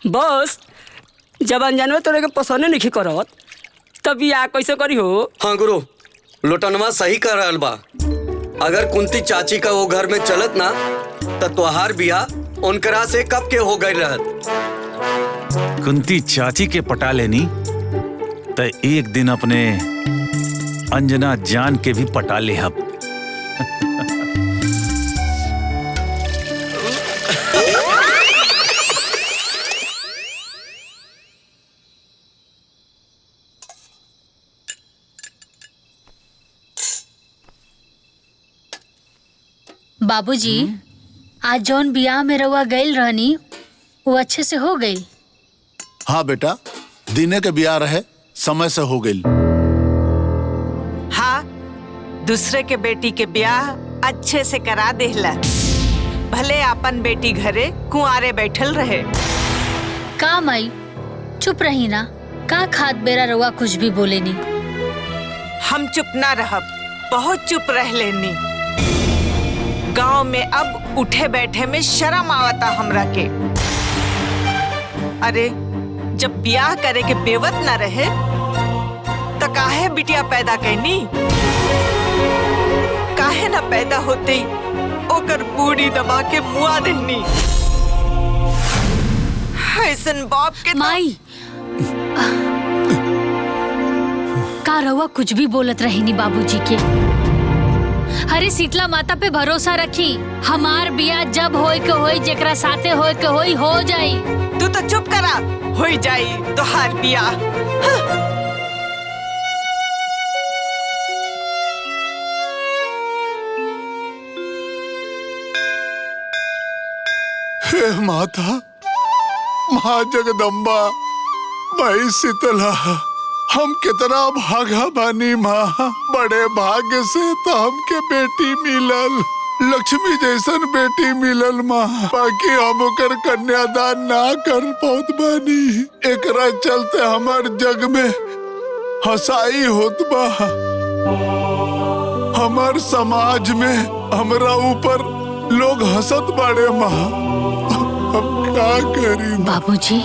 बस जब अनजान तोरे के पसंद नहीं करत तब या कैसे करी हो? हाँ गुरु, लोटनवा सही कर रहल बा। अगर कुंती चाची का वो घर में चलत ना तो त्योहार बियाह उनकरा से कब के हो गई रहत। कुंती चाची के पटा लेनी तो एक दिन अपने अंजना जान के भी पटा ले हम। बाबूजी, आज जौन बियाह में रउआ गइल रहनी वो अच्छे से हो गइल? हाँ बेटा, दिने के बियाह रहे, समय से हो गइल। हाँ, दूसरे के बेटी के ब्याह अच्छे से करा देहला। भले अपन बेटी घरे कुंवारे बैठल रहे। का माई चुप रही ना, का खाद बेरा रउआ कुछ भी बोले नी। हम चुप ना रहब, बहुत चुप रह लेनी। गांव में अब उठे बैठे में शर्म आवता हमरा के। अरे जब ब्याह करे के बेवत न रहे तो काहे बिटिया पैदा कैनी? काहे न पैदा होते ही ओकर बूढ़ी दबा के मुआ देनी। ऐसन बाप के माई का रउआ कुछ भी बोलत रही नी बाबूजी के। अरे शीतला माता पे भरोसा रखी, हमार बियाह जब होए के होई, जेकरा साथे होए के होई हो जाई। तू तो चुप करा, होई जाई तो हार बियाह। हे माता, माँ जगदम्बा, माई शीतला, हम कितना भागा बानी माँ। बड़े भाग्य से तो हमके बेटी मिलल, लक्ष्मी जैसन बेटी मिलल माँ। बाकी हम ओकर कन्यादान ना कर पात बानी, एकरा चलते हमार जग में हंसाई होत बा। हमार समाज में हमरा ऊपर लोग हंसत बाड़े माँ। हम क्या करी बाबूजी?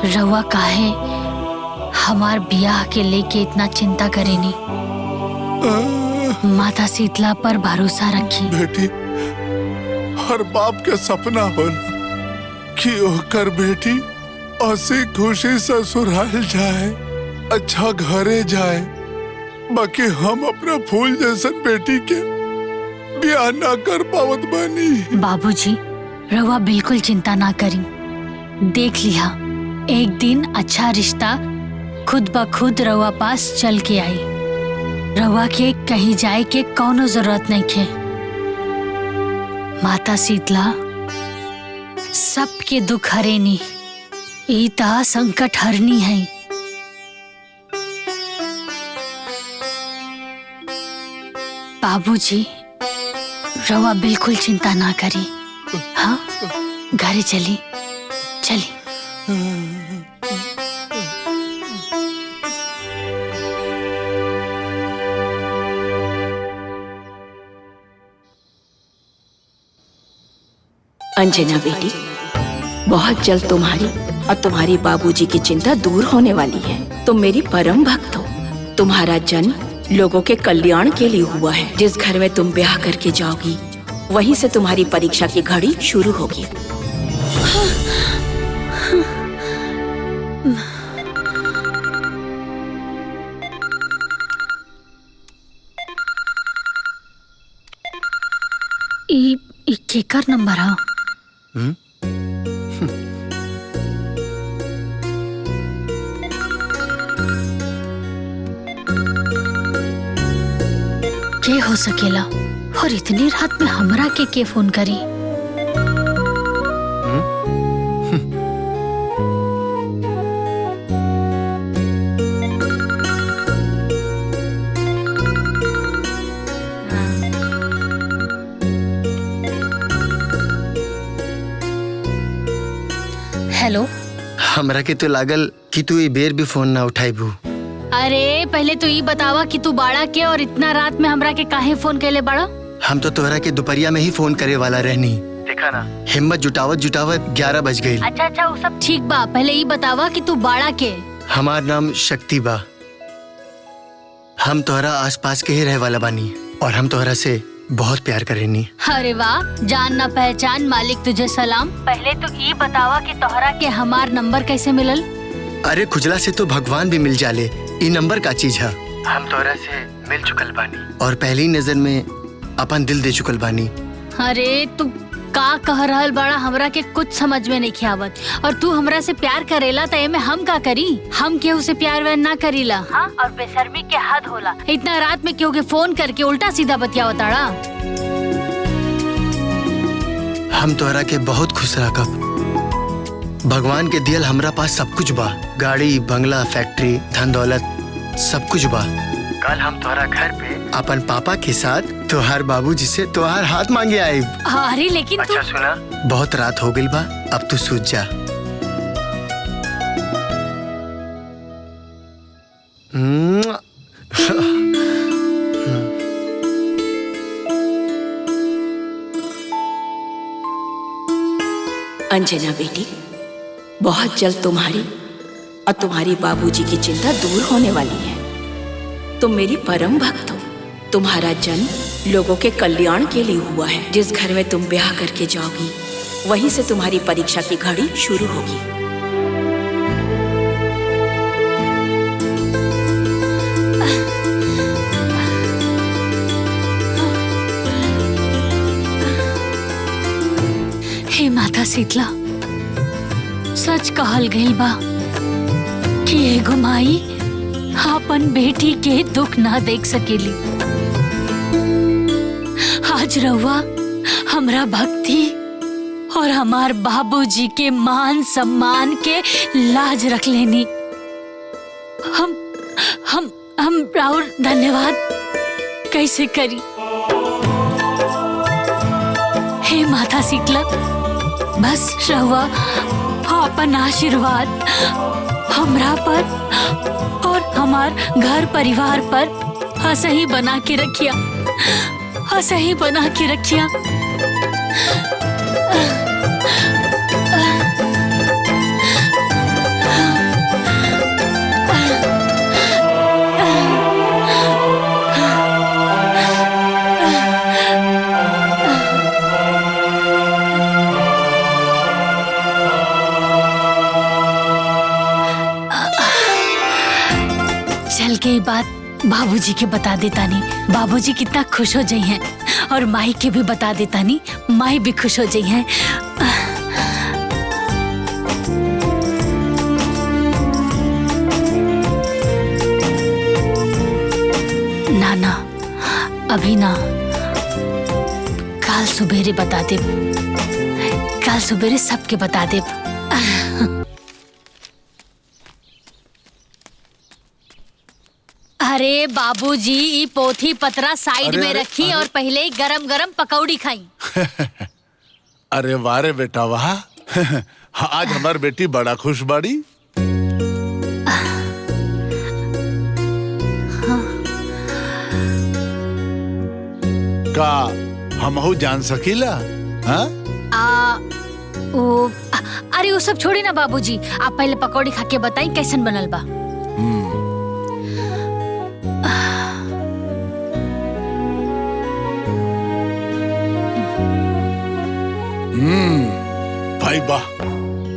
रउआ काहे हमार बियाह के लेके इतना चिंता करेनी? माता शीतला पर भरोसा रखी। बेटी, हर बाप के सपना होला कि ओकर बेटी हंसी खुशी ससुराल जाए, अच्छा घरे जाए। बाकी हम अपना फूल जैसन बेटी के ब्याह ना कर पावत बानी। बाबूजी, रउआ बिल्कुल चिंता ना करी। देख लिया, एक दिन अच्छा रिश्ता खुद ब खुद रउआ पास चल के आई। रउआ के कहीं जाए के कौनो जरूरत नहीं खे। माता शीतला सबके दुख हरेनी, ई ता संकट हरनी है। बाबूजी, रउआ बिल्कुल चिंता ना करी। हाँ, घरे चली चली। अंजना बेटी, बहुत जल्द तुम्हारी और तुम्हारी बाबूजी की चिंता दूर होने वाली है। तुम मेरी परम भक्त हो। तुम्हारा जन्म लोगों के कल्याण के लिए हुआ है। जिस घर में तुम ब्याह करके जाओगी वहीं से तुम्हारी परीक्षा की घड़ी शुरू होगी। ई केकर नंबर है? के हो सकेला और इतनी रात में हमरा के फोन करी? हेलो, हमरा के तो लागल कि तू ई बेर भी फोन ना उठाइबू। अरे पहले तो ये बतावा कि तू बाड़ा के और इतना रात में हमरा के काहे फोन कैले बाड़ा? हम तो तोहरा के दोपहरिया में ही फोन करे वाला रहनी। देखा ना, हिम्मत जुटावत जुटावत 11 बज गई। अच्छा वो सब ठीक बा, पहले ही बतावा कि तू बाड़ा के। हमार नाम शक्ति बा। हम तोहरा आसपास के ही रहे वाला बानी और हम तोहरा से बहुत प्यार करेनी। अरे वाह, जान ना पहचान मालिक तुझे सलाम। पहले तो ये बतावा कि तोहरा के हमार नंबर कैसे मिलल? अरे खुजला से तो भगवान भी मिल जाले, ई नंबर का चीज है। हम तोहरा से मिल चुकल बानी और पहली नजर में अपन दिल दे चुकल बानी। अरे तू का कह रहल बड़ा, हमरा के कुछ समझ में नहीं खियावत। और तू हमरा से प्यार करेला तो एमे हम का करी? हम केहू से प्यार व्यार ना करीला। हाँ, और बेशर्मी के हद होला। इतना रात में केहू के फोन करके उल्टा सीधा बतियावताड़ा। हम तोहरा के बहुत खुश रखब। भगवान के दियल हमरा पास सब कुछ बा, गाड़ी, बंगला, फैक्ट्री, धन दौलत, सब कुछ बा। कल हम तोहरा घर पे अपन पापा के साथ तोहार बाबूजी से तोहार हाथ मांगे आए। अरे लेकिन अच्छा सुना, बहुत रात हो गई बा, अब तू सूझ जा। अंजना बेटी, बहुत जल्द तुम्हारी और तुम्हारी बाबूजी की चिंता दूर होने वाली है। तुम मेरी परम भक्त हो। तुम्हारा जन्म लोगों के कल्याण के लिए हुआ है। जिस घर में तुम ब्याह करके जाओगी, वहीं से तुम्हारी परीक्षा की घड़ी शुरू होगी। हे माता शीतला, सच कहल गइल बा कि एगो माई अपन बेटी के दुख ना देख सकेली। आज रउआ हमरा भक्ति और हमार बाबूजी के मान सम्मान के लाज रख लेनी। हम राउर धन्यवाद कैसे करी? हे माता शीतला, बस रउआ अपन आशीर्वाद हमरा पर और हमार घर परिवार पर हंसही बना के रखिया, हंसही बना के रखिया। चल के बात बाबूजी के बता देता नहीं, बाबूजी कितना खुश हो जाई हैं। और माई के भी बता देता नहीं, माई भी खुश हो जाई हैं। ना अभी ना, कल सुबेरे बता दे, कल सुबेरे सबके बता दे। अरे बाबूजी, ई पोथी पतरा साइड में रखी और पहले गरम गरम पकौड़ी खाई। अरे वारे बेटा वाह, आज हमार बेटी बड़ा खुश बाड़ी। का हमहू जान सकीला? हाँ? अरे वो सब छोड़ी ना बाबूजी, आप पहले पकौड़ी खा के बताई कैसन बनल बा। भाई वाह,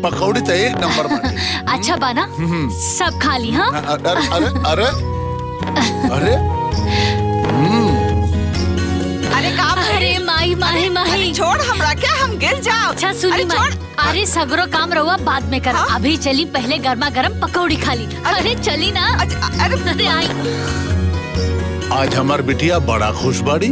पकौड़ी तो एक नंबर बनी। अच्छा बाना, सब खा ली? हाँ, अरे अरे अरे अरे अरे काम अरे माही माही माही, छोड़ हमरा क्या, हम गिर जाओ। अच्छा सुनी माही, अरे सगरो काम रहुआ बाद में कर। अभी चली, पहले गर्मा गर्म पकौड़ी खा ली। अरे चली ना। अरे अरे आई। आज हमार बिटिया बड़ा खुश बाड़ी।